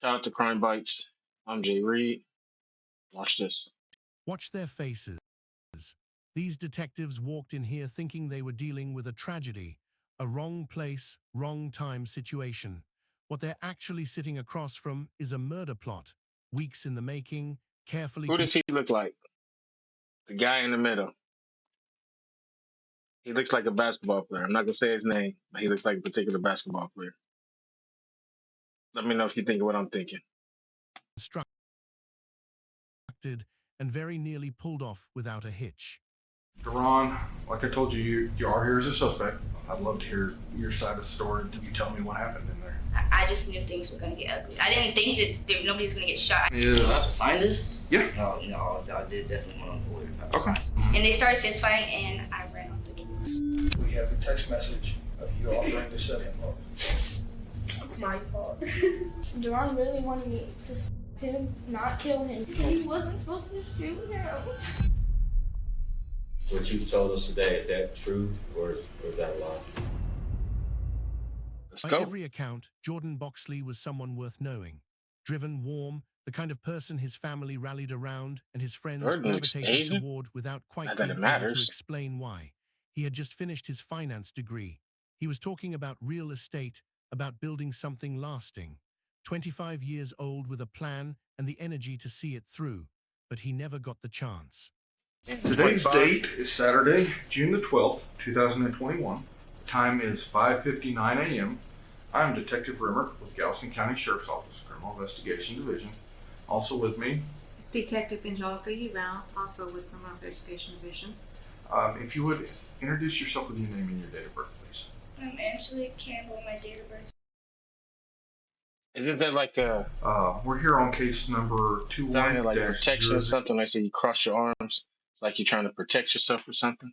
Shout out to Crime Bites. I'm Jay Reed. Watch this. Watch their faces. These detectives walked in here thinking they were dealing with a tragedy, a wrong place, wrong time situation. What they're actually sitting across from is a murder plot, weeks in the making, carefully. Who does he look like? The guy in the middle. He looks like a basketball player. I'm not gonna say his name, but he looks like a particular basketball player. Let me know if you think of what I'm thinking. Constructed and very nearly pulled off without a hitch. Deron, like I told you, you are here as a suspect. I'd love to hear your side of the story until you tell me what happened in there. I just knew things were gonna get ugly. I didn't think that nobody's gonna get shot. Is Do I have to sign this? Yeah. No, I did definitely want to avoid it. Okay. And they started fist fighting, and I ran out the door. We have the text message of you offering to set him up. It's my fault. Duran really wanted me to stab him, not kill him. He wasn't supposed to shoot him. What you told us today, is that true or is that a lie? Let's By go. every account, Jordan Boxley was someone worth knowing. Driven, warm, the kind of person his family rallied around and his friends Jordan looks gravitated Asian? toward without quite Not that being it able to matters. explain why. He had just finished his finance degree. He was talking about real estate, about building something lasting. 25 years old with a plan and the energy to see it through, but he never got the chance. Today's date is Saturday, June the 12th, 2021. The time is 5:59 a.m. I am Detective Rimmer with Galveston County Sheriff's Office, Criminal Investigation Division. Also with me, It's Detective Angelica Uval, also with Criminal Investigation Division. if you would introduce yourself with your name and your date of birth, please. I'm Angelique Campbell, my date of birth. Isn't that like a We're here on case number sign of like 21-0. protection or something? I see you cross your arms. It's like you're trying to protect yourself or something.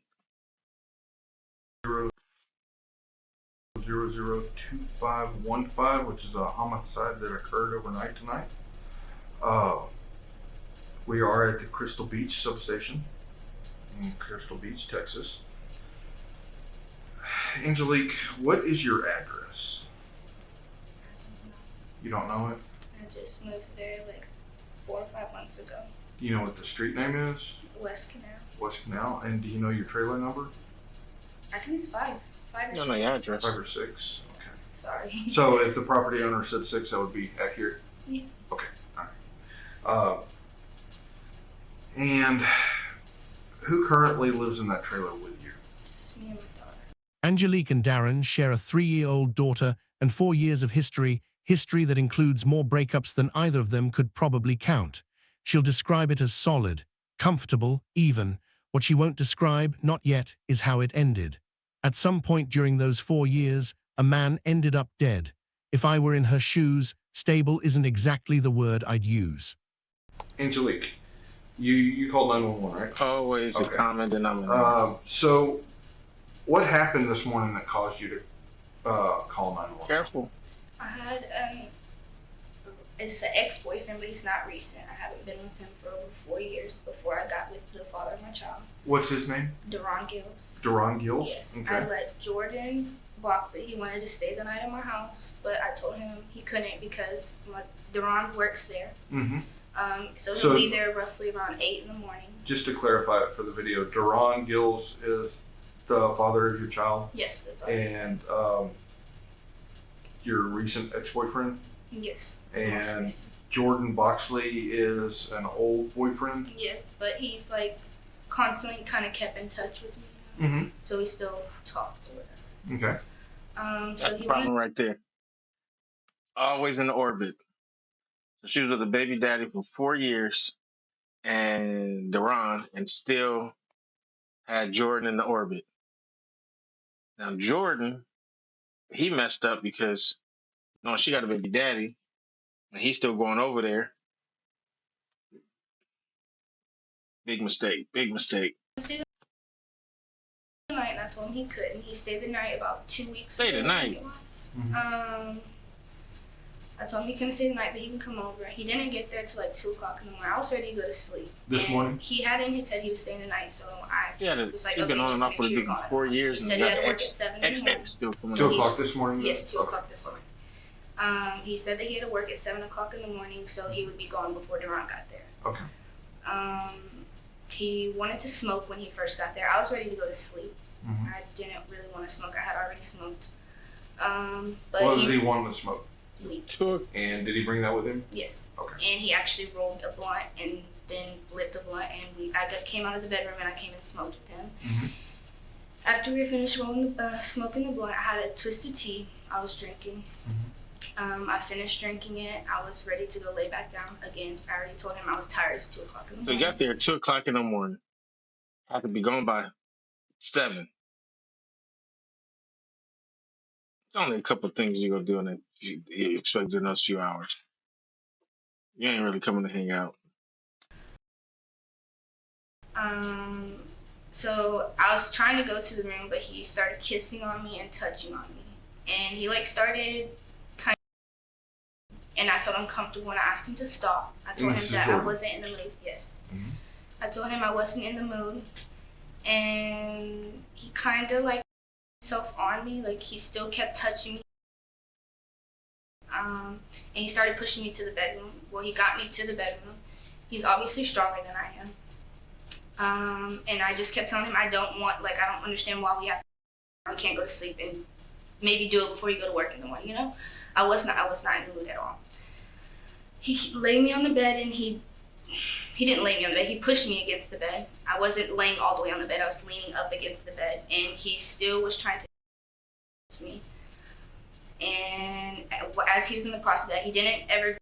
002515, which is a homicide that occurred overnight tonight. We are at the Crystal Beach substation in Crystal Beach, Texas. Angelique, what is your address? You don't know it? I just moved there like 4 or 5 months ago. Do you know what the street name is? West Canal. West Canal. And do you know your trailer number? I think it's 5. 5 or No, 6. no, your address. 5 or 6. Okay. Sorry. So if the property owner said 6, that would be accurate? Yeah. Okay, all right. And who currently lives in that trailer with you? Just me and my daughter. Angelique and Darren share a 3-year-old daughter and 4 years of history that includes more breakups than either of them could probably count. She'll describe it as solid, comfortable, even. What she won't describe, not yet, is how it ended. At some point during those 4 years, a man ended up dead. If I were in her shoes, stable isn't exactly the word I'd use. Angelique, you called 911, right? Always a Okay. common denominator. So what happened this morning that caused you to call 911? Careful. I had it's an ex-boyfriend, but he's not recent. I haven't been with him for over 4 years before I got with the father of my child, What's his name? Duran Gills. Deron Gills? Yes. Okay. I let Jordan Boxley, he wanted to stay the night at my house, but I told him he couldn't because Duran works there. Mm-hmm. So he'll So- be there roughly around 8 in the morning. Just to clarify it for the video, Deron Gills is the father of your child Yes, that's all. he said. and your recent ex-boyfriend? Yes. And Jordan Boxley is an old boyfriend? Yes, but he's like constantly kind of kept in touch with me, Mm-hmm. so we still talked or whatever. Okay. That's So the he problem wanted, right there. Always in the orbit. So she was with a baby daddy for 4 years and Duran and still had Jordan in the orbit. Now Jordan, he messed up because she got a baby daddy and he's still going over there. Big mistake. Big mistake. stay the night, and I told him he couldn't. He stayed the night about 2 weeks Stay the ago, I night? think it was. I told him he couldn't stay the night, but he can come over. He didn't get there till like 2 o'clock in the morning. I was ready to go to sleep. This And morning? He had in his head he was staying the night, so I was like, She's been okay, on just and off make with a sure dude you're for gone. 4 years He and said you he got had to the work at 7 in the morning. XX still coming 2 on. o'clock this morning? Yes, 2 Okay. o'clock this morning. He said that he had to work at 7 o'clock in the morning, so he would be gone before Deron got there. Okay. He wanted to smoke when he first got there. I was ready to go to sleep. Mhm. I didn't really want to smoke. I had already smoked. But What does he want to smoke? weed. And did he bring that with him? Yes. Okay. And he actually rolled a blunt and then lit the blunt, and came out of the bedroom and I came and smoked with him. Mhm. After we were finished smoking the blunt, I had a twisted tea I was drinking. I finished drinking it. I was ready to go lay back down again. I already told him I was tired. It's 2 o'clock in the So morning. you got there at 2 o'clock in the morning. Had to be gone by 7. It's only a couple of things you're gonna do in that you expect in those few hours. You ain't really coming to hang out. So I was trying to go to the room, but he started kissing on me and touching on me. And he started kind of, and I felt uncomfortable and I asked him to stop. I told him that I wasn't in the mood. Yes. Mhm. I told him I wasn't in the mood. And he kind of himself on me, he still kept touching me. And he started pushing me to the bedroom. Well, he got me to the bedroom. He's obviously stronger than I am. And I just kept telling him I don't understand why we can't go to sleep and maybe do it before you go to work in the morning, I was not in the mood at all. He laid me on the bed and he didn't lay me on the bed, he pushed me against the bed. I wasn't laying all the way on the bed, I was leaning up against the bed, and he still was trying to touch me. And as he was in the process of that, he didn't ever do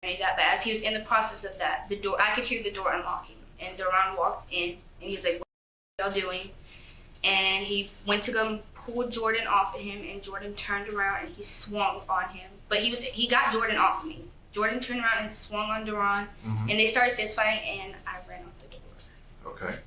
any of that, but as he was in the process of that, I could hear the door unlocking. And Deron walked in, and he's like, "What are y'all doing?" And he went to go pull Jordan off of him, and Jordan turned around and he swung on him. But he got Jordan off of me. Jordan turned around and swung on Deron, and they started fist fighting, and I ran out the door. Okay.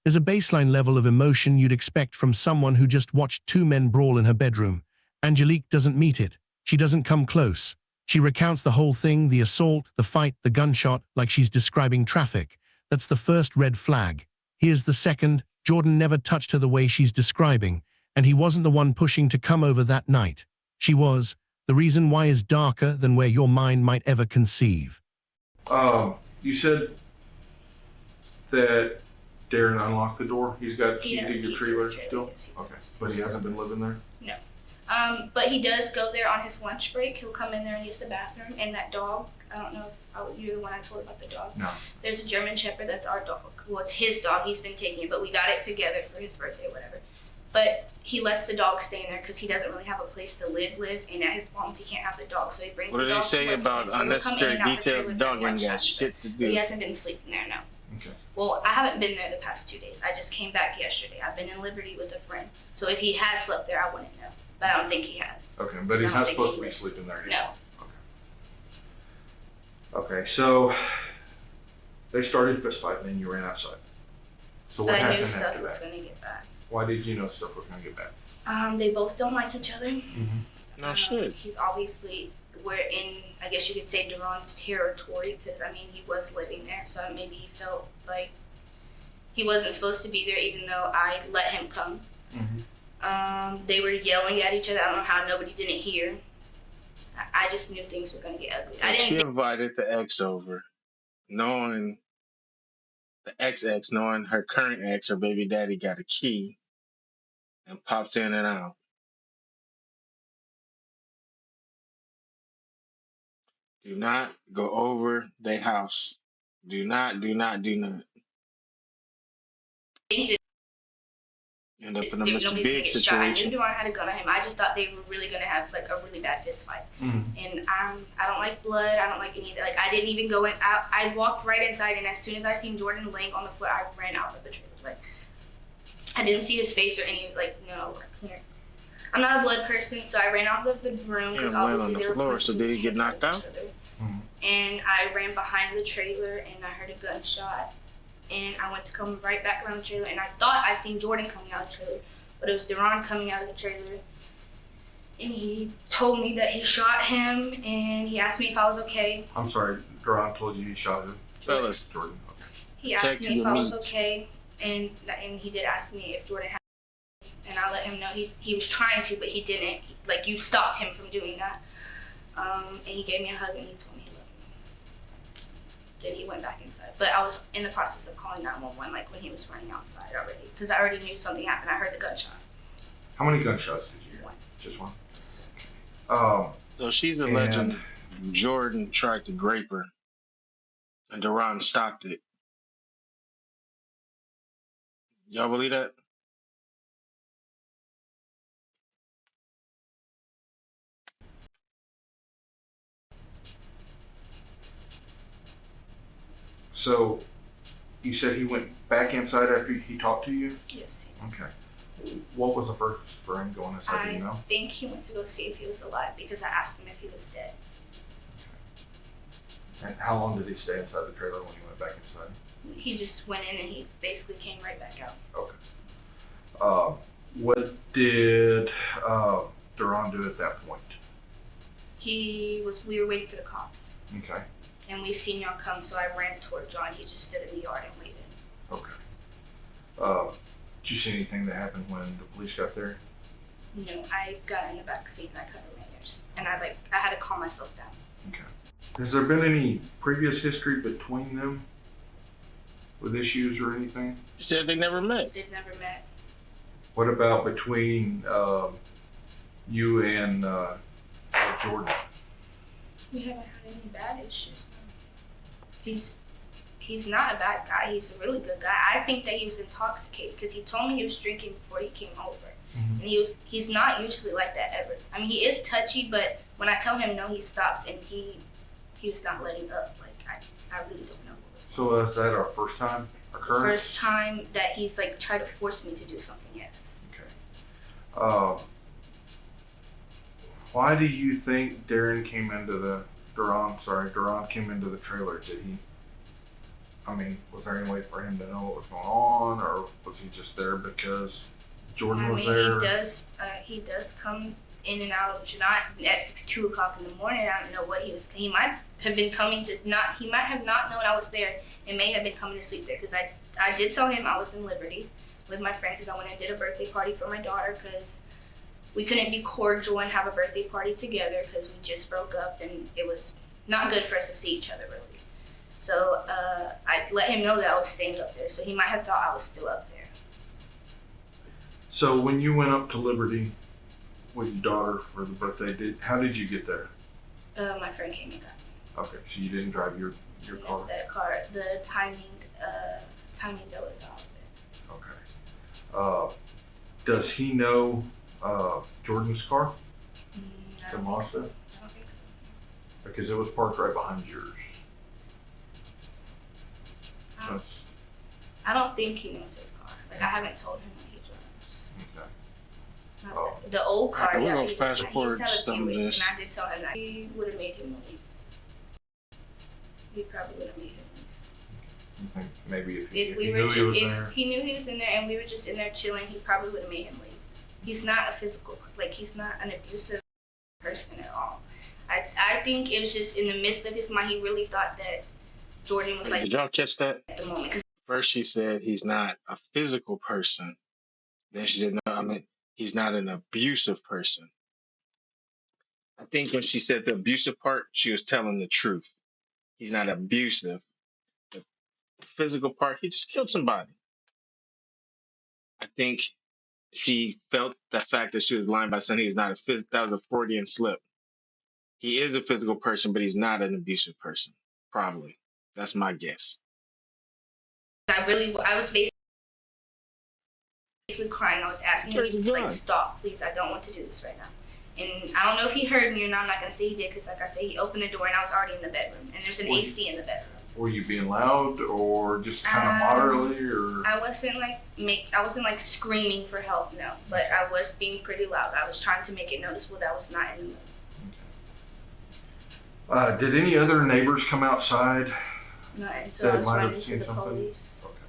There's a baseline level of emotion you'd expect from someone who just watched 2 men brawl in her bedroom. Angelique doesn't meet it. She doesn't come close. She recounts the whole thing, the assault, the fight, the gunshot, like she's describing traffic. That's the first red flag. Here's the second. Jordan never touched her the way she's describing, and he wasn't the one pushing to come over that night. She was. The reason why is darker than where your mind might ever conceive. You said that Darren unlocked the door. He's got He keys has to your keys to trailer the trailer, still? yes, he Okay. does. But he hasn't been living there? No. But he does go there on his lunch break. He'll come in there and use the bathroom. And that dog, I don't know if you're the one I told about the dog. No. There's a German Shepherd that's our dog. Well, it's his dog. He's been taking it, but we got it together for his birthday or whatever. But he lets the dog stay in there because he doesn't really have a place to live. And at his mom's, he can't have the dog, so he brings What the do they dog to say work about with him. So he'll come in unnecessary and out the details? trailer The dog during ain't got lunchtime, shit to but he do. hasn't been sleeping there, no. Okay. Well, I haven't been there the past 2 days. I just came back yesterday. I've been in Liberty with a friend. So if he has slept there, I wouldn't know. But I don't think he has. Okay, but he's I don't not think supposed he to be would. sleeping there No. yet? Okay, so they started fist fighting and you ran outside. So what I knew happened stuff after was that? going to get bad. Why did you know stuff was going to get bad? They both don't like each other. No shit. He's obviously, we're in, I guess you could say, Deron's territory because, he was living there. So maybe he felt like he wasn't supposed to be there even though I let him come. They were yelling at each other. I don't know how nobody didn't hear. I just knew things were going to get ugly. I She didn't invited the ex over, knowing the ex, knowing her current ex, her baby daddy, got a key and pops in and out. Do not go over their house. Do not. think that End up in a nobody's Mr. gonna Big get shot. I knew situation. Deron had a gun on him. I just thought they were really gonna have a really bad fist fight. And I don't like blood. I don't like any of that. I didn't even go in. I walked right inside, and as soon as I seen Jordan laying on the floor, I ran out of the trailer. I didn't see his face or any no. I'm not a blood person, so I ran off of the room because Yeah, laying obviously on the they were floor, so punching did he get and knocked out? each other. And I ran behind the trailer, and I heard a gunshot. And I went to come right back around the trailer, and I thought I seen Jordan coming out of the trailer, but it was Deron coming out of the trailer. And he told me that he shot him, and he asked me if I was okay. I'm sorry, Duran told you he shot him. Fellas, Jordan. Okay. He asked Check me if your I was meat. okay, and he did ask me if Jordan had, and I let him know he was trying to, but he didn't. You stopped him from doing that. And he gave me a hug and he told me he loved me. Then he went back inside. But I was in the process of calling 911, like when he was running outside already, because I already knew something happened. I heard the gunshot. How many gunshots did you hear? One. Just one. So she's alleging Jordan tried to grape her, and Deron stopped it. Y'all believe that? So you said he went back inside after he talked to you? Yes. Okay. What was the purpose for him going inside? Do you know? I think he went to go see if he was alive because I asked him if he was dead. And how long did he stay inside the trailer when he went back inside? He just went in and he basically came right back out. Okay. What did Deron do at that point? We were waiting for the cops. Okay. And we seen y'all come, so I ran toward John. He just stood in the yard and waited. Okay. Did you see anything that happened when the police got there? No, I got in the back seat and I covered my ears. And I had to calm myself down. Okay. Has there been any previous history between them with issues or anything? She said they never met. They've never met. What about between you and Jordan? We haven't had any bad issues. No. He's not a bad guy. He's a really good guy. I think that he was intoxicated because he told me he was drinking before he came over. Mm-hmm. And he's not usually like that ever. I mean, he is touchy, but when I tell him no, he stops, and he was not letting up. Like, I really don't know what was going on. So is that our first time occurrence? First time that he's like tried to force me to do something, yes. Okay. Why do you think Deron came into the trailer? Did he? I mean, was there any way for him to know what was going on, or was he just there because Jordan was there? He does come in and out of not at 2 o'clock in the morning. I don't know what he was. He might have been coming to not. He might have not known I was there and may have been coming to sleep there because I did tell him I was in Liberty with my friend because I went and did a birthday party for my daughter because we couldn't be cordial and have a birthday party together because we just broke up and it was not good for us to see each other really. So I let him know that I was staying up there, so he might have thought I was still up there. So when you went up to Liberty with your daughter for the birthday, how did you get there? My friend came and got me. Okay, so you didn't drive your car? That car, the timing that was off it. Okay. Does he know Jordan's car? I The don't Mazda? think so. I don't think so. Because it was parked right behind yours. I don't think he knows his car. Like, I haven't told him that he drives. Okay. Not the old car, We're yeah. gonna He fast forward just some of and this. I did tell him that he would have made him leave. He probably would have made him leave. You think maybe if If he knew he was there? If he knew he was in there and we were just in there chilling, he probably would have made him leave. He's not a physical, like, he's not an abusive person at all. I think it was just in the midst of his mind, he really thought that Jordan was like Did y'all catch that? at the moment. 'Cause First she said he's not a physical person. Then she said, no, I mean, he's not an abusive person. I think when she said the abusive part, she was telling the truth. He's not abusive. The physical part, he just killed somebody. I think she felt the fact that she was lying by saying he was not that was a Freudian slip. He is a physical person, but he's not an abusive person. Probably. That's my guess. I was basically crying. I was asking him to like stop, please. I don't want to do this right now. And I don't know if he heard me or not. I'm not gonna say he did because, like I said, he opened the door and I was already in the bedroom. And there's an AC in the bedroom. Were you being loud or just kind of moderately, or? I wasn't like screaming for help, no. But I was being pretty loud. I was trying to make it noticeable that I was not in the mood. Okay. Did any other neighbors come outside? No, until I was running to the police. Okay.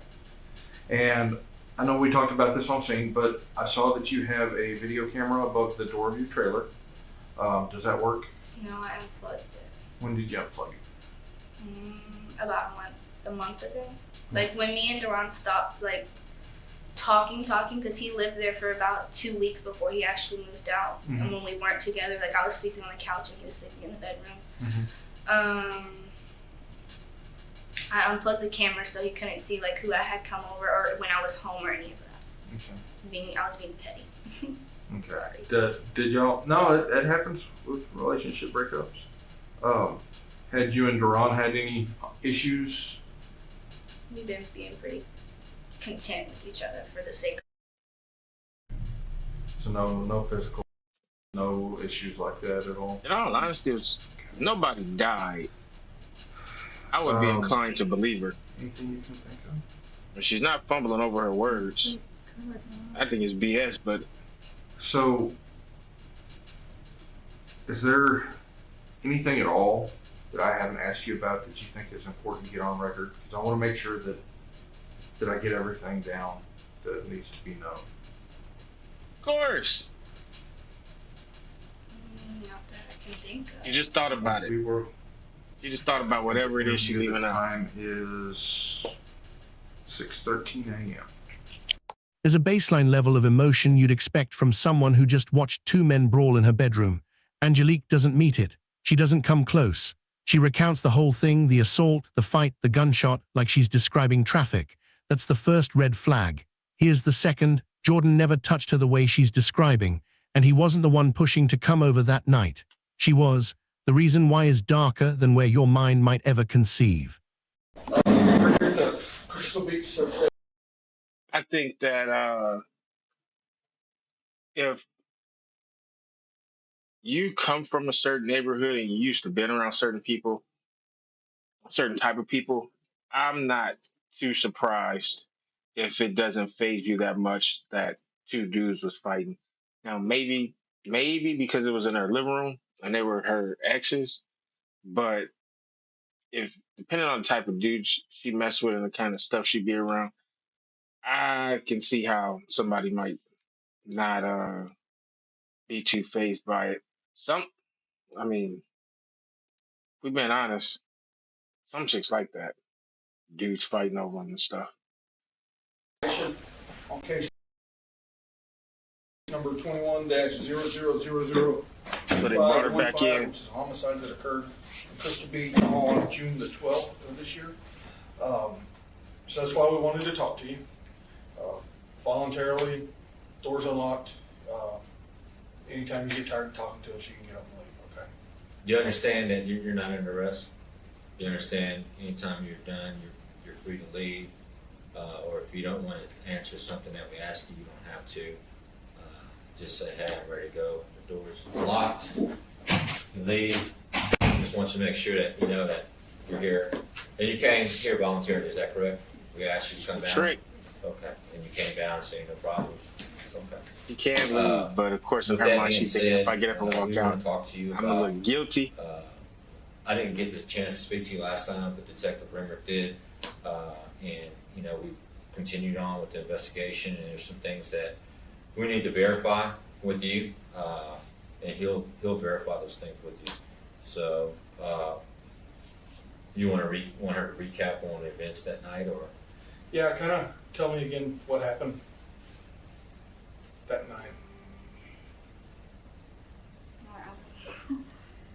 And I know we talked about this on scene, but I saw that you have a video camera above the door of your trailer. Does that work? No, I unplugged it. When did you unplug it? About a month ago. Like when me and Deron stopped like talking, because he lived there for about 2 weeks before he actually moved out. And when we weren't together, like I was sleeping on the couch and he was sleeping in the bedroom. I unplugged the camera so he couldn't see like who I had come over or when I was home or any of that. I was being petty. Okay. Did y'all? No, it happens with relationship breakups. Had you and Duran had any issues? We've been being pretty content with each other for the sake of. So no physical, no issues like that at all. In all honesty, nobody died. I would be inclined to believe her. Anything you can think of? But she's not fumbling over her words. I think it's BS, but. So, is there anything at all that I haven't asked you about that you think is important to get on record? Because I want to make sure that I get everything down that needs to be known. Of course. Not that I can think of. You just thought about it. You just thought about whatever it is she's leaving The out. time is 6:13 a.m. There's a baseline level of emotion you'd expect from someone who just watched two men brawl in her bedroom. Angelique doesn't meet it. She doesn't come close. She recounts the whole thing, the assault, the fight, the gunshot, like she's describing traffic. That's the first red flag. Here's the second. Jordan never touched her the way she's describing, and he wasn't the one pushing to come over that night. She was. The reason why is darker than where your mind might ever conceive. Crystal Beach substation. I think that if you come from a certain neighborhood and you used to been around certain people, certain type of people, I'm not too surprised if it doesn't faze you that much that two dudes was fighting. Now maybe because it was in her living room and they were her exes, but if depending on the type of dude she messed with and the kind of stuff she'd be around, I can see how somebody might not be too fazed by it. I mean, if we've been honest, some chicks like that. Dudes fighting over them and stuff. On case number 21-0000. So they brought her back in. Which is a homicide that occurred in Crystal Beach on June the 12th of this year. So that's why we wanted to talk to you. Voluntarily, doors unlocked. Anytime you get tired of talking to us, you can get up and leave, okay? You understand that you're not under arrest? You understand anytime you're done, you're free to leave, or if you don't want to answer something that we ask you, you don't have to. Just say, hey, I'm ready to go. The door's locked. You leave. Just want you to make sure that you know that you're here. And you came here voluntarily, is that correct? We asked you to come down? Straight. Okay. And you came down saying no problems? Okay. You can't leave, but of course in her mind she's thinking if I get up and walk out, talk to you I'm gonna look guilty. I didn't get the chance to speak to you last time, but Detective Rimmer did, and we've continued on with the investigation, and there's some things that we need to verify with you, and he'll verify those things with you. So, you want her to recap on the events that night, or? Yeah, kind of tell me again what happened that night.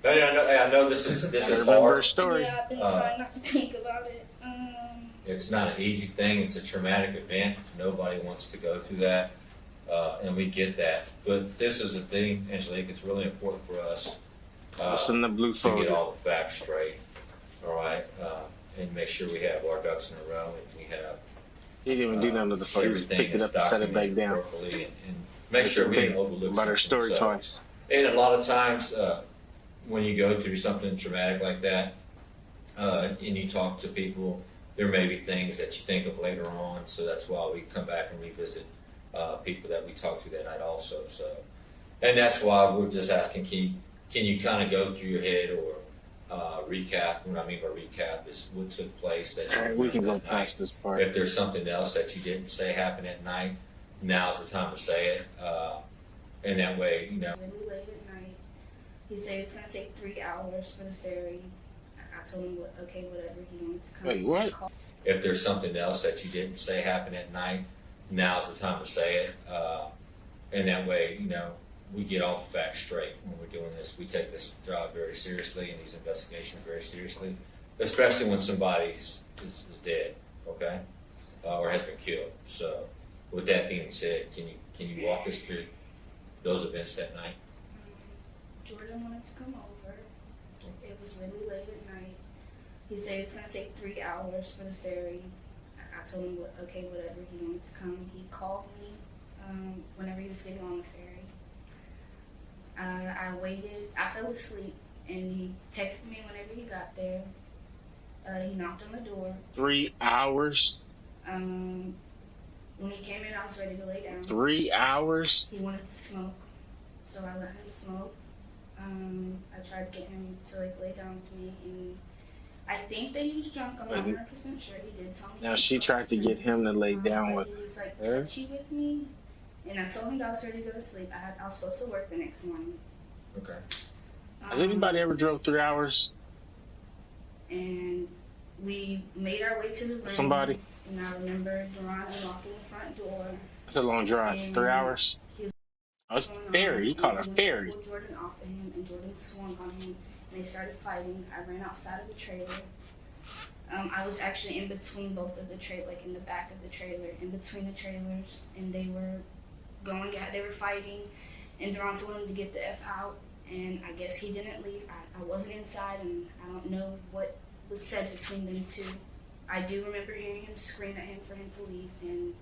I know this is Remember her hard. story. Yeah, I've been trying not to think about it. It's not an easy thing. It's a traumatic event. Nobody wants to go through that, and we get that. But this is the thing, Angelique. It's really important for us What's in the blue to folder? get all the facts straight. All right, and make sure we have our ducks in a row, and we have. He didn't even do nothing to the phone. He just everything picked it up and set it back down. properly, and make sure we didn't overlook about her story something. So, twice. and a lot of times, when you go through something traumatic like that, and you talk to people, there may be things that you think of later on. So that's why we come back and revisit people that we talked to that night also. So, and that's why we're just asking, can you kind of go through your head or recap? What I mean by recap is what took place that you We can go that night. past this part. If there's something else that you didn't say happened at night, now's the time to say it. And that way, Really late at night. He said it's gonna take 3 hours for the ferry. I told him, okay, whatever. He wanted to come. Wait, what? If there's something else that you didn't say happened at night, now's the time to say it. And that way, we get all the facts straight when we're doing this. We take this job very seriously and these investigations very seriously, especially when somebody is dead, okay, or has been killed. So, with that being said, can you walk us through those events that night? Jordan wanted to come over. It was really late at night. He said it's gonna take 3 hours for the ferry. I told him, okay, whatever. He wanted to come. He called me whenever he was getting on the ferry. I waited. I fell asleep, and he texted me whenever he got there. He knocked on the door. 3 hours? When he came in, I was ready to lay down. 3 hours? He wanted to smoke, so I let him smoke. I tried to get him to lay down with me, and I think that he was drunk. I'm not 100% sure. He did tell me. Now she tried to get him to lay down with He was her. touchy with me, and I told him that I was ready to go to sleep. I was supposed to work the next morning. Okay. Has anybody ever drove 3 hours? And we made our way to the room. Somebody? And I remember Duran unlocking the front door. That's a long drive. 3 hours? Oh, it's ferry. He called it a ferry. Pulled Jordan off of him, and Jordan swung on him, and they started fighting. I ran outside of the trailer. I was actually in between both of the like in the back of the trailer, in between the trailers, and they were they were fighting, and Duran told him to get the F out, and I guess he didn't leave. I wasn't inside, and I don't know what was said between them two. I do remember hearing him scream at him for him to leave, and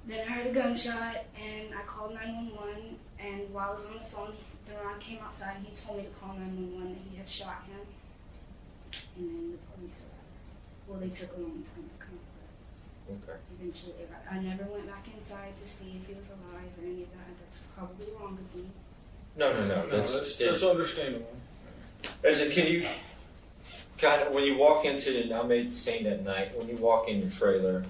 then I heard a gunshot, and I called 911, and while I was on the phone, Duran came outside, and he told me to call 911, that he had shot him, and then the police arrived. Well, they took a long time to come, but eventually they arrived. I never went back inside to see if he was alive or any of that. That's probably wrong of me. No. That's understandable. Can you kind of, when you walk into, I made the scene that night, when you walk in the trailer,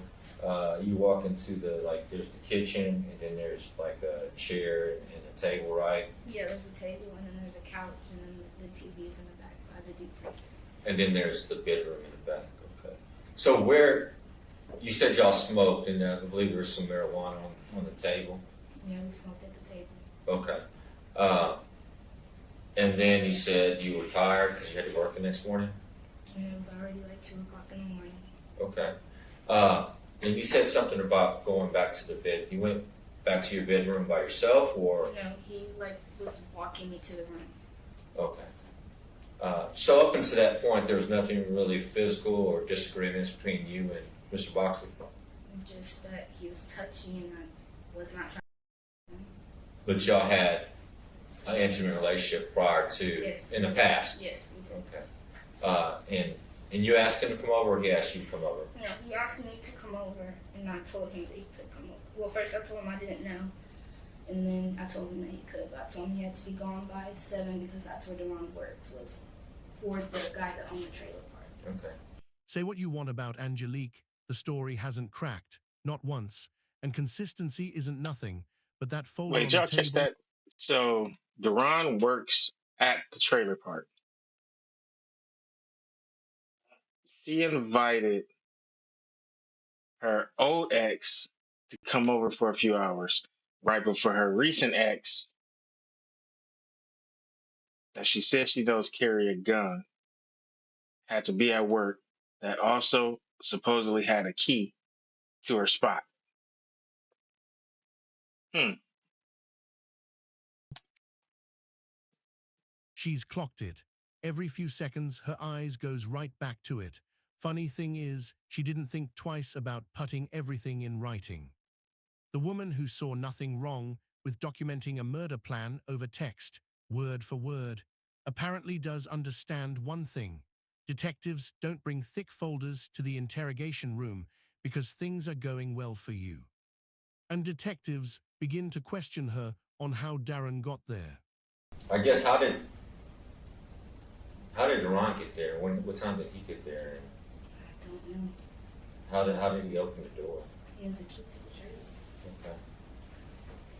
you walk into there's the kitchen, and then there's like a chair and a table, right? Yeah, there's a table, and then there's a couch, and then the TV's in the back by the deep freezer. And then there's the bedroom in the back, okay. So you said y'all smoked, and I believe there was some marijuana on the table? Yeah, we smoked at the table. Okay. And then you said you were tired because you had to work the next morning? And it was already like 2 o'clock in the morning. Okay. And you said something about going back to the bed. You went back to your bedroom by yourself, or? No, he was walking me to the room. Okay. So up until that point, there was nothing really physical or disagreements between you and Mr. Boxley? Just that he was touchy, and I was not trying to. But y'all had an intimate relationship prior to, in the past? Yes. Okay. And you asked him to come over, or he asked you to come over? No, he asked me to come over, and I told him that he could come over. Well, first I told him I didn't know, and then I told him that he could. But I told him he had to be gone by 7 because that's where Duran worked, was for the guy that owned the trailer park. Okay. Say what you want about Angelique, the story hasn't cracked, not once, and consistency isn't nothing, but that folder Wait, on y'all the table... catch that? So Duran works at the trailer park. She invited her old ex to come over for a few hours, right before her recent ex, that she said she knows carry a gun, had to be at work, that also supposedly had a key to her spot. She's clocked it. Every few seconds, her eyes goes right back to it. Funny thing is, she didn't think twice about putting everything in writing. The woman who saw nothing wrong with documenting a murder plan over text, word for word, apparently does understand one thing. Detectives don't bring thick folders to the interrogation room because things are going well for you. And detectives begin to question her on how Darren got there. I guess, how did Duran get there? What time did he get there? I don't know. How did he open the door? He has a key to the trailer. Okay.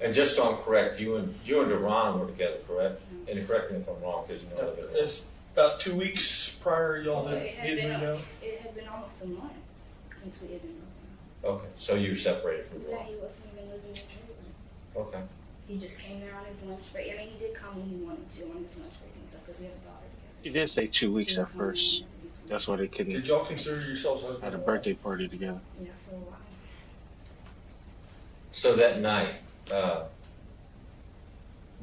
And just so I'm correct, you and Duran were together, correct? Mm-hmm. And correct me if I'm wrong, because you know a little bit more. It's about 2 weeks prior y'all It had had moved out. been almost a month since we had been moving. Okay, so you were separated from Yeah, Ron. he wasn't even living in the trailer. Okay. He just came there on his lunch break. I mean, he did come when he wanted to on his lunch break and stuff because we have a daughter She together. did say 2 weeks He would at come first. whenever he could. That's why they Did couldn't y'all consider yourselves husband have a and birthday party together. Yeah, for a while. So that night,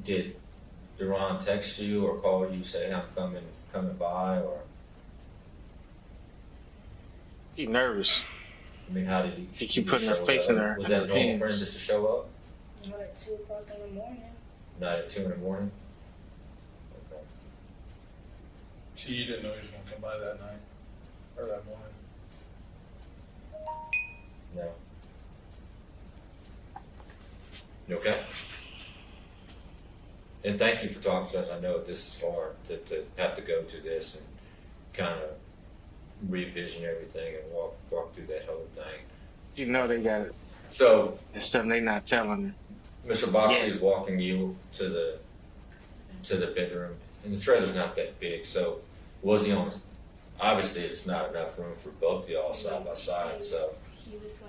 did Deron text you or call you, say, I'm coming by, or, She nervous. I mean, how did he? She keep he putting her show face up? in her- Was in that her normal for him hands. just to show up? Not at 2 o'clock in the morning. Not at 2 in the morning? Okay. So you didn't know he was going to come by that night or that morning? No. You okay? And thank you for talking to us. I know this is hard to have to go through this and kind of revision everything and walk through that whole thing. You know they got it. So, It's something they not telling her. Mr. Boxley Yeah. is walking you to the bedroom, and the trailer's not that big. So, was he on? Obviously, it's not enough room for both of y'all side by side. So, He was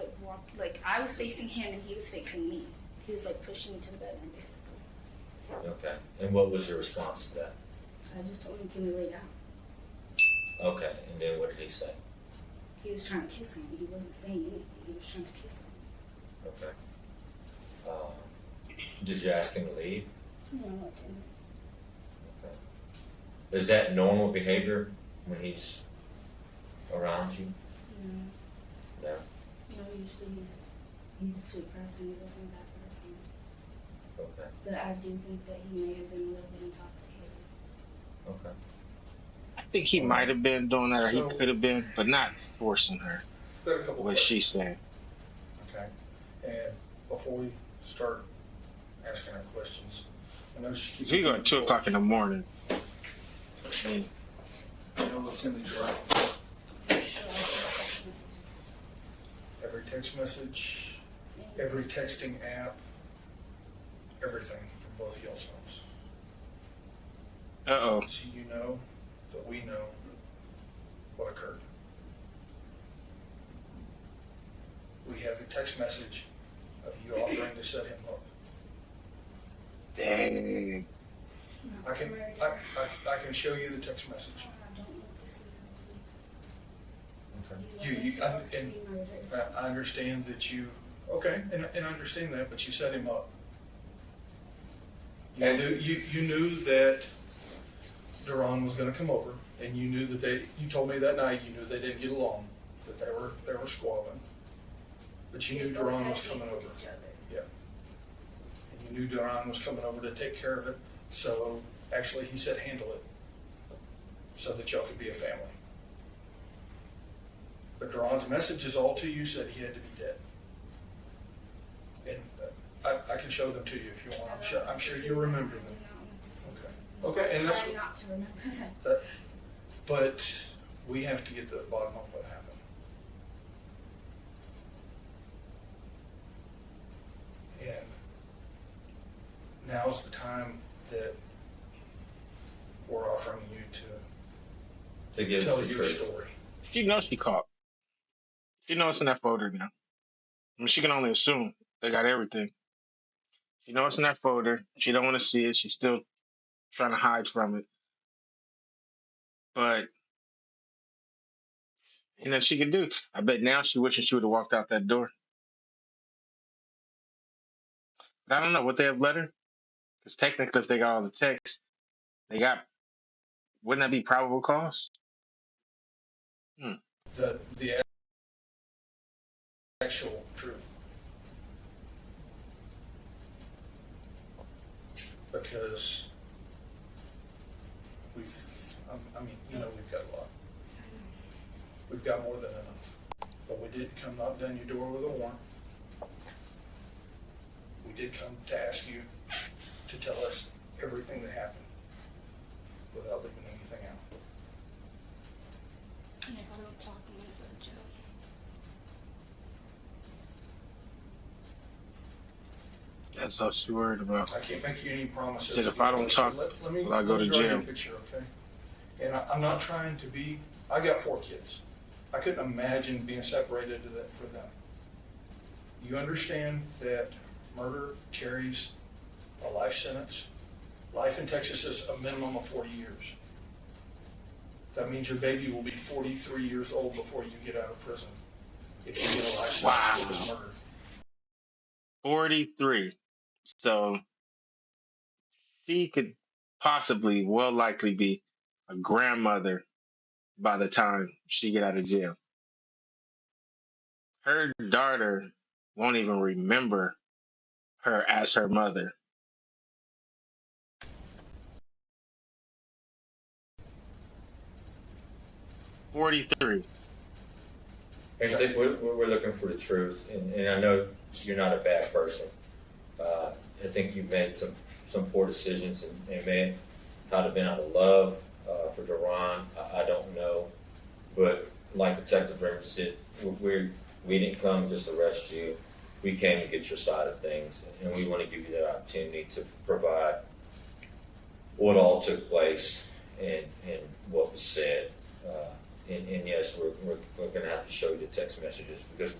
like I was facing him and he was facing me. He was like pushing me to the bedroom basically. okay. And what was your response to that? I just told him, can we lay down? Okay. And then what did he say? He was trying to kiss him. He wasn't saying anything. He was trying to kiss him. Okay. Did you ask him to leave? No, I didn't. Okay. Is that normal behavior when he's around you? No. No. No, usually he's a sweet person. He wasn't that person. Okay. But I do think that he may have been a little bit intoxicated. Okay. I think he might have been doing that, or So- he could have been, but not forcing her. Got a couple What questions. she's saying. Okay. And before we start asking her questions, I know she keeps. We go at 2 o'clock in the morning. And I know what's in the draft. Every text message, every texting app, everything from both of y'all's phones. uh-oh. So you know that we know what occurred. We have the text message of you offering to set him up. Dang. I can show you the text message. I don't want to see that, please. Okay. I understand that you, okay, and I understand that, but you set him up. You knew that Deron was gonna come over, and you knew that you told me that night, you knew they didn't get along, that they were squabbling. But you knew Deron was coming over. Yeah. And you knew Deron was coming over to take care of it, so actually he said handle it, so that y'all could be a family. But Deron's messages all to you said he had to be dead. And I can show them to you if you want. I'm sure you remember them. Okay. Okay, and that's, Try not to remember that. but we have to get to the bottom of what happened. And now's the time that we're offering you To give to tell the your truth. story. She knows she caught. She knows it's in that folder now. I mean, she can only assume they got everything. She knows it's in that folder. She don't want to see it. She's still trying to hide from it. But you know she can do. I bet now she wishes she would have walked out that door. But I don't know what they have let her. Because technically, if they got all the texts, they got. Wouldn't that be probable cause? The actual truth. Because we've got a lot. We've got more than enough. But we did come knock down your door with a warrant. We did come to ask you to tell us everything that happened without leaving anything out. And if I don't talk, I'm gonna go to jail. That's all she worried about. I can't make you any promises. Said if I don't talk, let me will I go to draw you a jail? picture, okay? And I'm not trying to be. I got 4 kids. I couldn't imagine being separated for them. You understand that murder carries a life sentence. Life in Texas is a minimum of 40 years. That means your baby will be 43 years old before you get out of prison if you get a life sentence for this murder. 43. So she could possibly, well likely be a grandmother by the time she get out of jail. Her daughter won't even remember her as her mother. "43. I think we're looking for the truth, and I know you're not a bad person. I think you've made some poor decisions and may not have been out of love for Duran. I don't know, but like Detective Rimmer said, we didn't come just to arrest you. We came to get your side of things, and we want to give you the opportunity to provide what all took place and what was said. And yes, we're going to have to show you the text messages because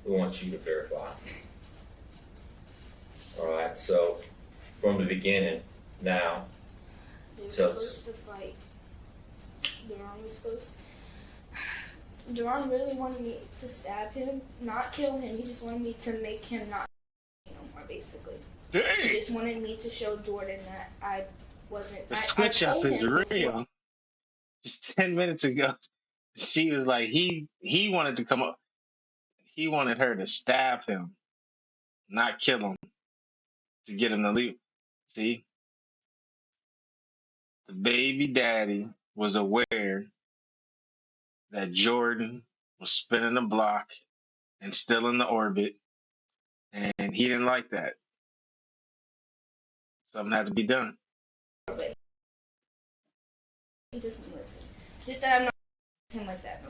we want you to verify. All right, so from the beginning, now, They were So- supposed to fight. Duran was supposed. Duran really wanted me to stab him, not kill him. He just wanted me to make him not no more, basically. He Dang, just wanted me to show Jordan that I wasn't. the I switch up told is him real. before. Just 10 minutes ago, she was like, he wanted to come up. He wanted her to stab him, not kill him, to get him to leave. See, the baby daddy was aware that Jordan was spinning the block and still in the orbit, and he didn't like that. Something had to be done. But he doesn't listen. Just that I'm not him like that. No.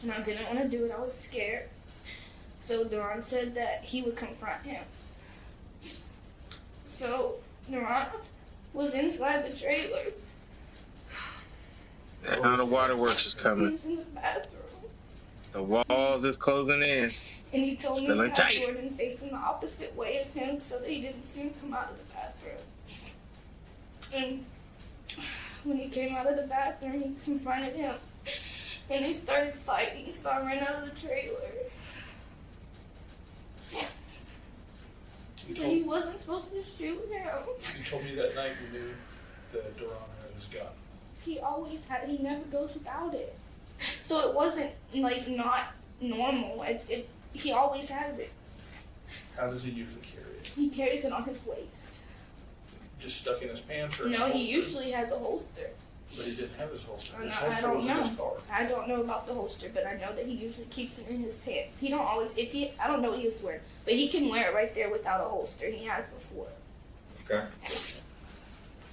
And I didn't want to do it. I was scared. So Duran said that he would confront him. So Duran was inside the trailer. Now the waterworks is coming. He's in the bathroom. The walls is closing in. And he told me Still to in have tight. Jordan facing the opposite way of him so that he didn't see him come out of the bathroom. And when he came out of the bathroom, he confronted him. And they started fighting, so I ran out of the trailer. You But he told, wasn't supposed to shoot him. you told me that night you knew that Duran had his gun. He never goes without it. So it wasn't, like, not normal. He always has it. How does he usually carry it? He carries it on his waist. Just stuck in his pants or in No, a he holster? usually has a holster. But he didn't have his holster. His I holster don't was in his know. car. I don't know about the holster, but I know that he usually keeps it in his pants. He don't always, I don't know what he was wearing, but he can wear it right there without a holster. He has before. okay?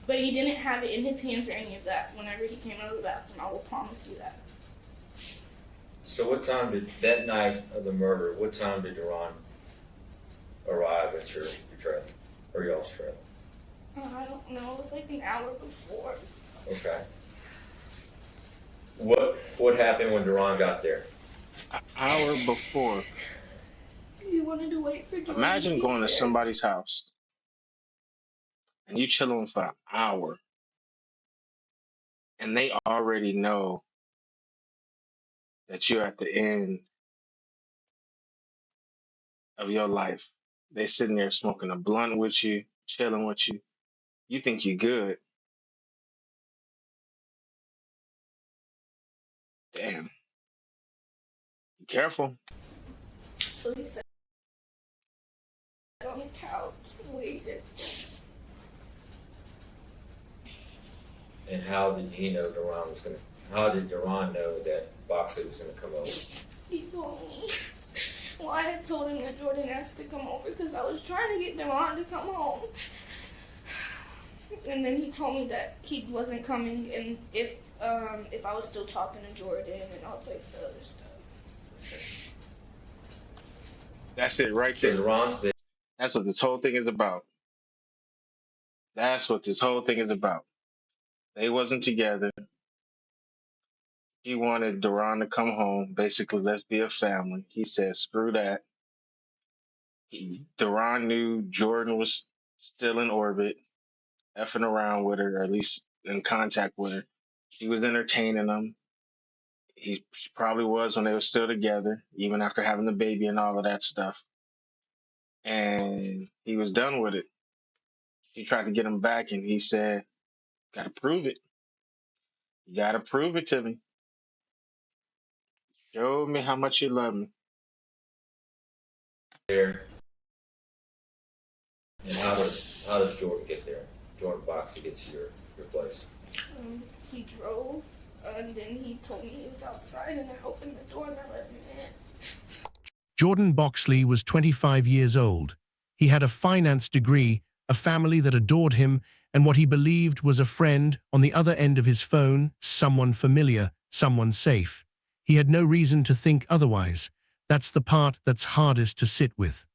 But he didn't have it in his hands or any of that whenever he came out of the bathroom. I will promise you that. So what time that night of the murder, what time did Duran arrive at your trailer, or y'all's trailer? I don't know. It was like an hour before. Okay. What happened when Duran got there? An hour before. He wanted to wait for Jordan. Imagine to going to get there. somebody's house and you chilling for an hour and they already know that you're at the end of your life. They sitting there smoking a blunt with you, chilling with you. You think you're good. Damn. Be careful. So he sat on the couch and waited. And how did he know Duran was gonna? How did Duran know that Boxley was gonna come over? He told me. Well, I had told him that Jordan asked to come over because I was trying to get Duran to come home. And then he told me that he wasn't coming, and if I was still talking to Jordan and all types of other stuff. That's it right So there. Duran's there. That's what this whole thing is about. That's what this whole thing is about. They wasn't together. He wanted Duran to come home. Basically, let's be a family. He said, screw that. Deron knew Jordan was still in orbit, effing around with her, or at least in contact with her. She was entertaining him. She probably was when they were still together, even after having the baby and all of that stuff. And he was done with it. She tried to get him back, and he said, "Gotta prove it. You gotta prove it to me. Show me how much you love me." There. And how does Jordan get there? Jordan Boxley gets to your place. He drove, and then he told me he was outside, and I opened the door and I let him in. Jordan Boxley was 25 years old. He had a finance degree, a family that adored him, and what he believed was a friend on the other end of his phone, someone familiar, someone safe. He had no reason to think otherwise. That's the part that's hardest to sit with.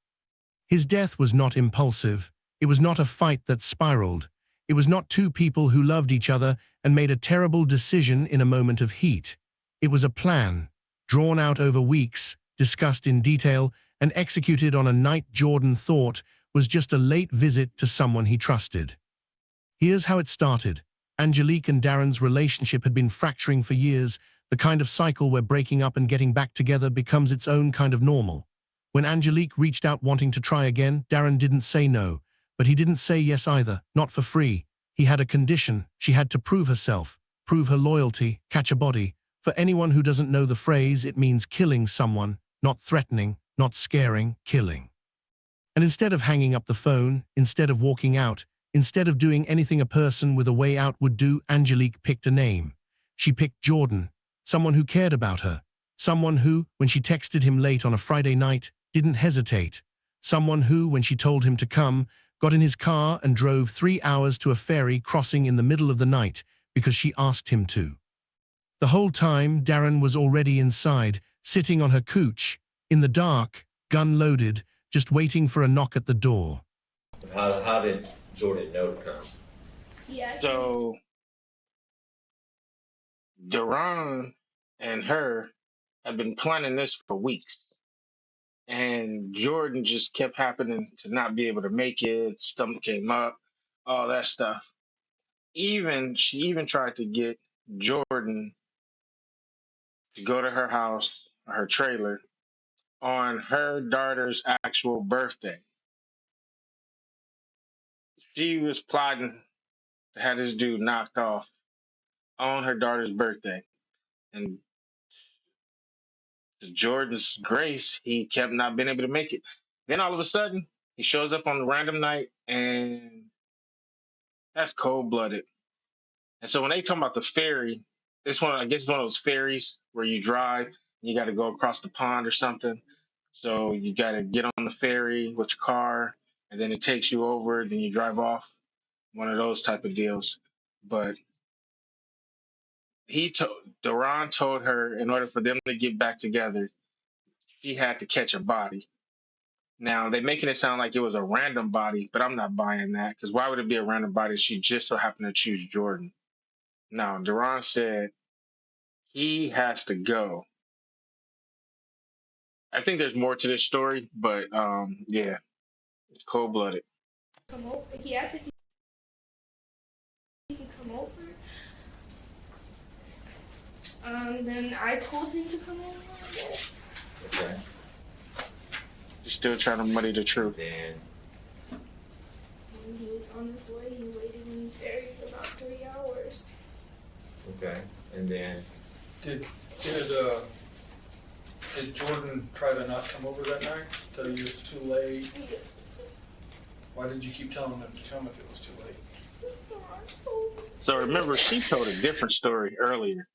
His death was not impulsive. It was not a fight that spiraled. It was not two people who loved each other and made a terrible decision in a moment of heat. It was a plan, drawn out over weeks, discussed in detail, and executed on a night Jordan thought was just a late visit to someone he trusted. Here's how it started. Angelique and Darren's relationship had been fracturing for years, the kind of cycle where breaking up and getting back together becomes its own kind of normal. When Angelique reached out wanting to try again, Darren didn't say no, but he didn't say yes either, not for free. He had a condition. She had to prove herself, prove her loyalty, catch a body. For anyone who doesn't know the phrase, it means killing someone, not threatening, not scaring, killing. And instead of hanging up the phone, instead of walking out, instead of doing anything a person with a way out would do, Angelique picked a name. She picked Jordan, someone who cared about her, someone who, when she texted him late on a Friday night, didn't hesitate, someone who, when she told him to come, got in his car and drove 3 hours to a ferry crossing in the middle of the night because she asked him to. The whole time, Darren was already inside, sitting on her couch, in the dark, gun loaded, just waiting for a knock at the door. How did Jordan know to come? Yes. So Deron and her had been planning this for weeks. And Jordan just kept happening to not be able to make it. Stomach came up, all that stuff. She even tried to get Jordan to go to her house, her trailer, on her daughter's actual birthday. She was plotting to have this dude knocked off on her daughter's birthday. And to Jordan's grace, he kept not being able to make it. Then all of a sudden, he shows up on a random night, and that's cold blooded. And so when they talk about the ferry, I guess it's one of those ferries where you drive, you got to go across the pond or something. So you got to get on the ferry with your car, and then it takes you over, then you drive off. One of those type of deals. But Deron told her in order for them to get back together, she had to catch a body. Now they making it sound like it was a random body, but I'm not buying that because why would it be a random body? She just so happened to choose Jordan. Now Deron said he has to go. I think there's more to this story, but yeah, it's cold blooded. Come over. He asked if he could come over. Then I told him to come over, I guess. Okay. She's still trying to muddy the truth. Then When he was on his way, he waited in the ferry for about 3 hours. okay. And then Did Jordan try to not come over that night? Tell you it was too late? Why did you keep telling him to come if it was too late? So remember, she told a different story earlier.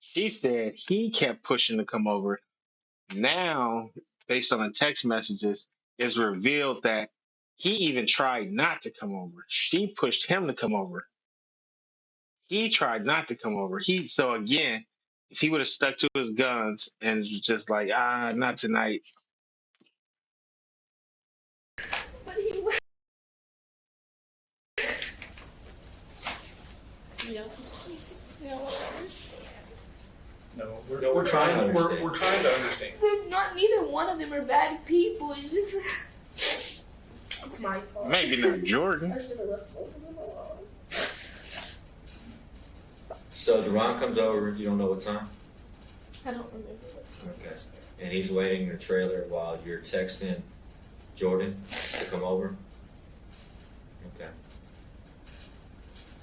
She said he kept pushing to come over. Now, based on the text messages, it's revealed that he even tried not to come over. She pushed him to come over. He tried not to come over. So again, if he would have stuck to his guns and was just like, not tonight. But he was. Yeah. No, I understand. No, we're trying to understand. Neither one of them are bad people. It's just. It's my fault. Maybe not Jordan. I should have left both of them alone. So Deron comes over. You don't know what time. I don't remember what time. Okay. And he's waiting in the trailer while you're texting Jordan to come over. Okay.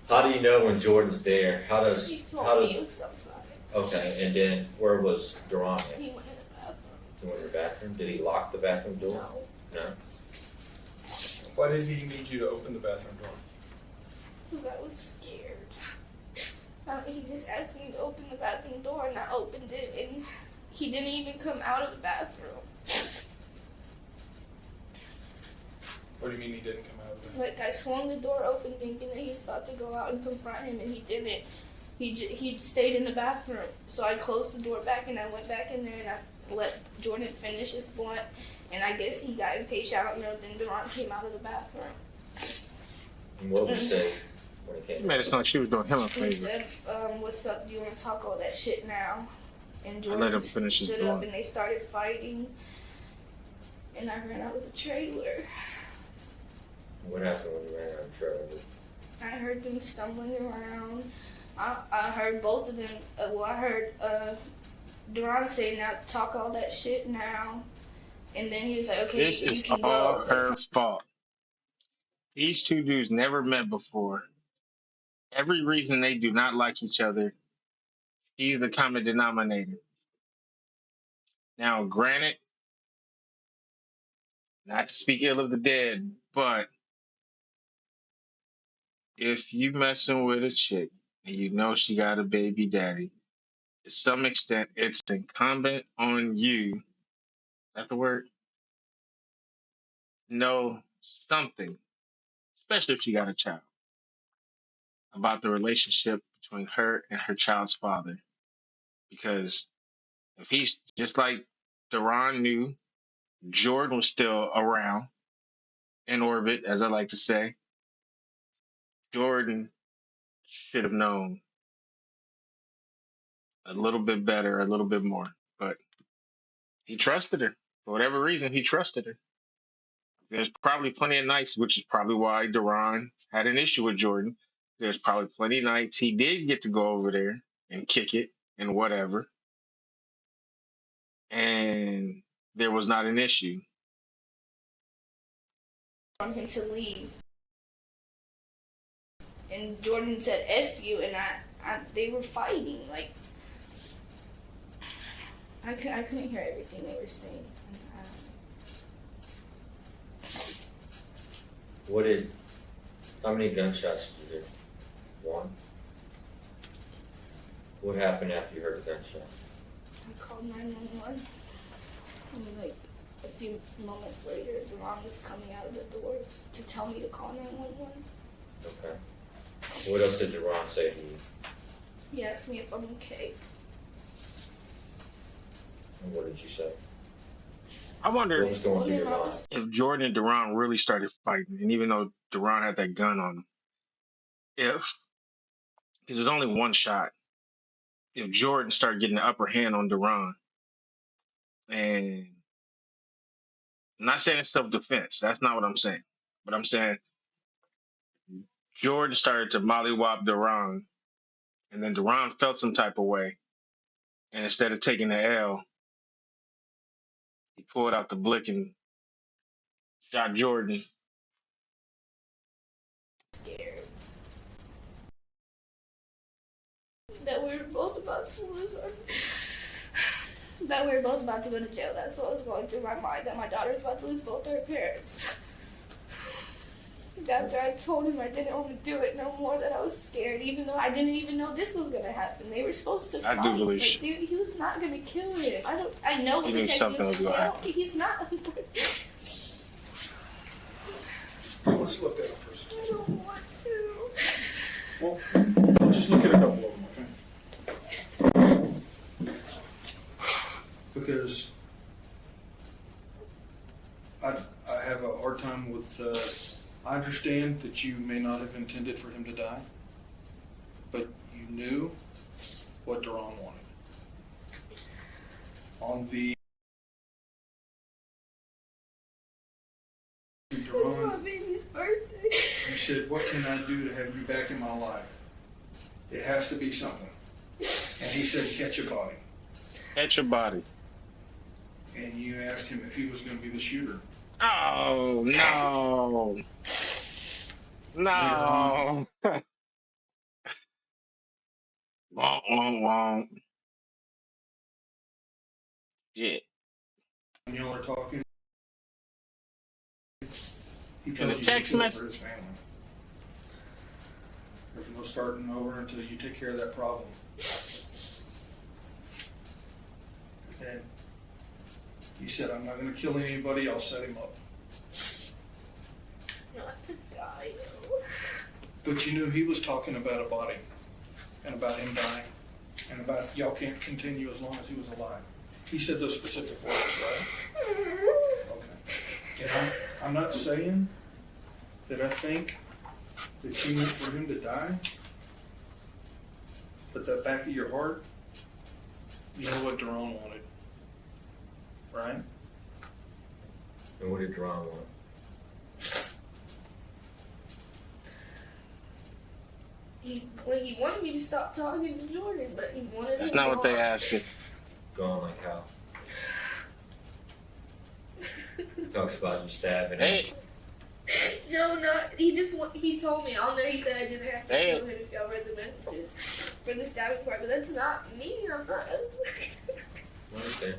How do you know when Jordan's there? How does? He told How me does? he was outside. Okay. And then where was Deron at? He went in the bathroom. He went to the bathroom. Did he lock the bathroom door? No. No. Why did he need you to open the bathroom door? Because I was scared. He just asked me to open the bathroom door and I opened it and he didn't even come out of the bathroom. What do you mean he didn't come out of the Like I swung the door open thinking that he was about to go out and confront him and he didn't. He stayed in the bathroom. So I closed the door back and I went back in there and I let Jordan finish his blunt and I guess he got impatient. I don't know. Then Deron came out of the bathroom. And what was said when he He came? made it sound like she was doing him a He favor. said, what's up? Do you want to talk all that shit now? And I Jordan let him finish his stood up blunt. and they started fighting. And I ran out of the trailer. What happened when you ran out of the trailer? I heard them stumbling around. I heard both of them. I heard Deron say, "Now talk all that shit now." And then he was like, "Okay, This you is can all go." her fault. These two dudes never met before. Every reason they do not like each other, he's the common denominator. Now, granted, not to speak ill of the dead, but if you messing with a chick and you know she got a baby daddy, to some extent, it's incumbent on you. That's the word. Know something, especially if she got a child, about the relationship between her and her child's father. Because if he's just like Deron knew, Jordan was still around in orbit, as I like to say. Jordan should have known a little bit better, a little bit more, but he trusted her. For whatever reason, he trusted her. There's probably plenty of nights, which is probably why Deron had an issue with Jordan. There's probably plenty of nights he did get to go over there and kick it and whatever. And there was not an issue. On him to leave. And Jordan said "F you," and they were fighting. Like I couldn't hear everything they were saying. How many gunshots did you hear? One? What happened after you heard the gunshot? I called 911. And like a few moments later, Deron was coming out of the door to tell me to call 911. Okay. What else did Deron say to you? He asked me if I'm okay. And what did you say? I wonder What was going through your mind? if Jordan and Deron really started fighting, and even though Deron had that gun on him, because there's only one shot, if Jordan started getting the upper hand on Deron, and I'm not saying it's self-defense, that's not what I'm saying, but I'm saying Jordan started to mollywop Deron, and then Deron felt some type of way, and instead of taking the L, he pulled out the blick and shot Jordan. Scared. That we were both about to lose our... That we were both about to go to jail. That's what was going through my mind. That my daughter was about to lose both her parents. After I told him I didn't want to do it no more, that I was scared, even though I didn't even know this was gonna happen. They were supposed to fight. I do believe Like, dude, he was not gonna kill him. I know what He the knew text something message was said. gonna I don't think he's not. Let's look at it first. I don't want to. Well, let's just look at a couple of them, okay? Because I have a hard time with, I understand that you may not have intended for him to die, but you knew what Deron wanted. On the My Deron, baby. what can I do to have you back in my life? It has to be something. And he said, catch a body. Catch your body. And you asked him if he was going to be the shooter. Oh, no. No. Wonk, wonk, wonk. Shit. When y'all are talking, he In tells a you text to do it message? for his family. There's no starting over until you take care of that problem. Then he said, I'm not going to kill anybody, I'll set him up. Not to die, though. But you knew he was talking about a body and about him dying and about y'all can't continue as long as he was alive. He said those specific words, right? Okay. And I'm not saying that I think that you meant for him to die, but that back of your heart, you know what Daron wanted, right? And what did Daron want? He wanted me to stop talking to Jordan, but he wanted That's him not what they gone. asking. Gone like how? Talks about you stabbing him. Hey, No, he told me on there, he said I didn't have to Hey. kill him if y'all read the messages for the stabbing part, but that's not me, I'm not. I understand.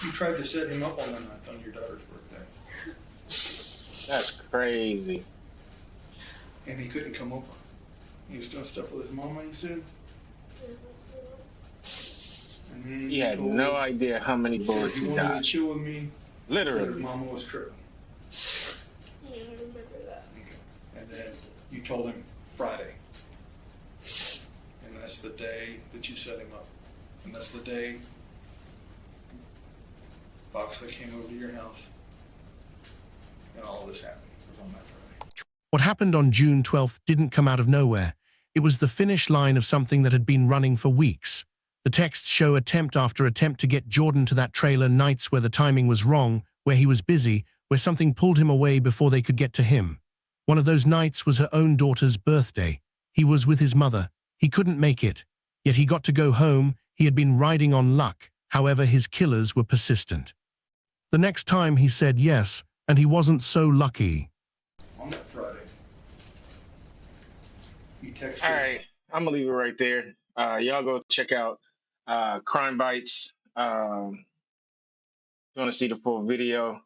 You tried to set him up on the 9th on your daughter's birthday, that's crazy. and he couldn't come over. He was doing stuff with his mama, you said? And then He had told no me- idea how many he said bullets he he wanted to dodged. chill with me. Said his Literally. mama was tripping. Yeah, I remember that. And then you told him Friday. And that's the day that you set him up. And that's the day Boxley came over to your house. And all this happened. It was on that Friday. What happened on June 12th didn't come out of nowhere. It was the finish line of something that had been running for weeks. The texts show attempt after attempt to get Jordan to that trailer, nights where the timing was wrong, where he was busy, where something pulled him away before they could get to him. One of those nights was her own daughter's birthday. He was with his mother. He couldn't make it. Yet he got to go home. He had been riding on luck. However, his killers were persistent. The next time he said yes, and he wasn't so lucky. On that Friday, you texted. All right, I'm gonna leave it right there. Y'all go check out Crime Bites. If you want to see the full video,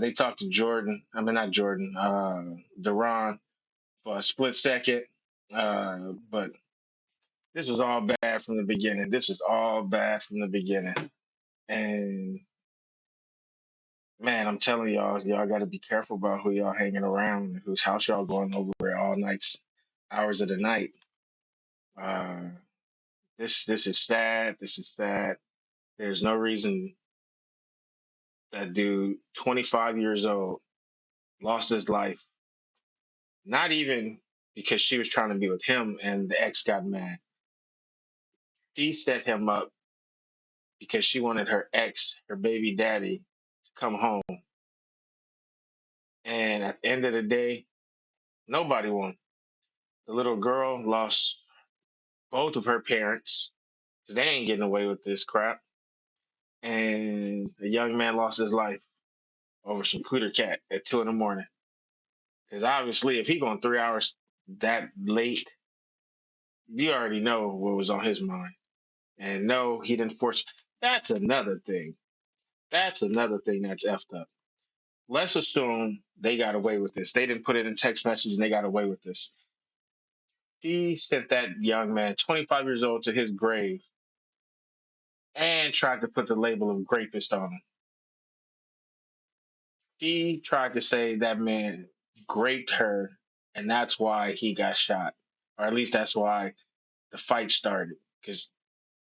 they talked to Jordan. I mean, not Jordan. Daron for a split second. But this was all bad from the beginning. This was all bad from the beginning. And man, I'm telling y'all got to be careful about who y'all hanging around, and whose house y'all going over at all nights, hours of the night. This is sad. This is sad. There's no reason that dude, 25 years old, lost his life. Not even because she was trying to be with him and the ex got mad. She set him up because she wanted her ex, her baby daddy, to come home. And at the end of the day, nobody won. The little girl lost both of her parents because they ain't getting away with this crap. And the young man lost his life over some cooter cat at 2 in the morning. Because obviously, if he going 3 hours that late, you already know what was on his mind. And no, he didn't force. That's another thing. That's another thing that's effed up. Let's assume they got away with this. They didn't put it in text message and they got away with this. She sent that young man, 25 years old, to his grave and tried to put the label of rapist on him. She tried to say that man raped her and that's why he got shot. Or at least that's why the fight started. Because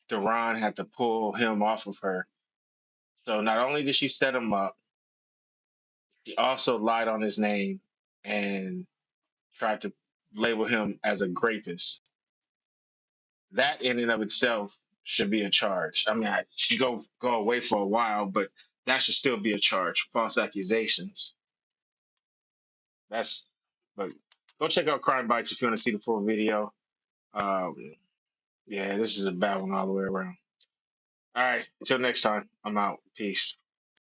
Daron had to pull him off of her. So not only did she set him up, she also lied on his name and tried to label him as a rapist. That in and of itself should be a charge. I mean, she go away for a while, but that should still be a charge. False accusations. That's but go check out Crime Bites if you want to see the full video. Yeah, this is a bad one all the way around. All right, until next time, I'm out. Peace.